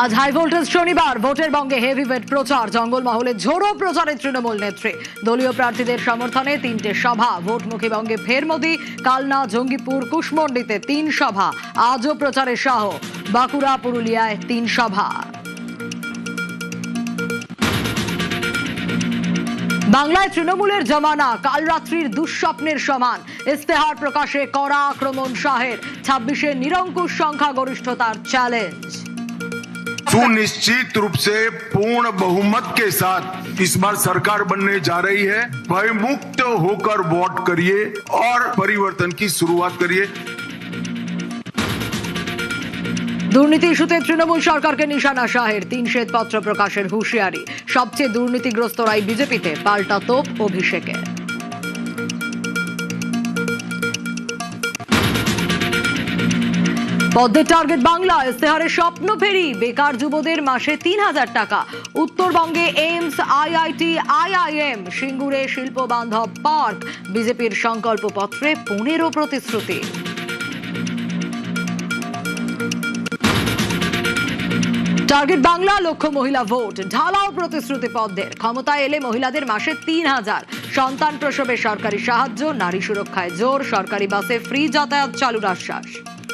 আজ high voltage শনিবার ভোটের বঙ্গে হেভিওয়েট প্রচার, জঙ্গলমহলে ঝোড়ো প্রচারে তৃণমূল নেত্রী। দলীয় প্রার্থীদের সমর্থনে 3টে সভা। ভোটমুখী বঙ্গে ফের মোদি। কালনা, জঙ্গিপুর, কুশমন্ডিতে 3 সভা। আজও প্রচারে শাহ। বাঁকুড়া, পুরুলিয়ায় 3 সভা। বাংলায় তৃণমূলের জমানা কাল রাত্রির দুঃস্বপ্নের সমান। ইস্তেহার প্রকাশে কড়া আক্রমণ শাহের। 26-এ নিরঙ্কুশ সংখ্যাগরিষ্ঠতার চ্যালেঞ্জ। सुनिश्चित रूप से पूर्ण बहुमत के साथ इस बार सरकार बनने जा रही है। भयमुक्त होकर वोट करिए और परिवर्तन की शुरुआत करिए। দুর্নীতি ইস্যুতে তৃণমূল সরকারকে নিশানা শাহের। 3 শ্বেতপত্র প্রকাশের হুঁশিয়ারি। সবচেয়ে দুর্নীতিগ্রস্তরাই বিজেপিতে, পাল্টা তোপ অভিষেকে। পদ্মের টার্গেট বাংলা। ইস্তেহারের স্বপ্ন ফেরি। বেকার যুবদের মাসে 3000 টাকা। উত্তরবঙ্গে এইমস, আইআইটি, আইআইএম। সিঙ্গুরে শিল্প বান্ধব পার্ক। বিজেপির সংকল্প পত্রে 15 প্রতিশ্রুতি। টার্গেট বাংলা, লক্ষ্য মহিলা ভোট। ঢালাও প্রতিশ্রুতি পদ্মের। ক্ষমতায় এলে মহিলাদের মাসে 3000। সন্তান প্রসবে সরকারি সাহায্য। নারী সুরক্ষায় জোর। সরকারি বাসে ফ্রি যাতায়াত চালুর আশ্বাস।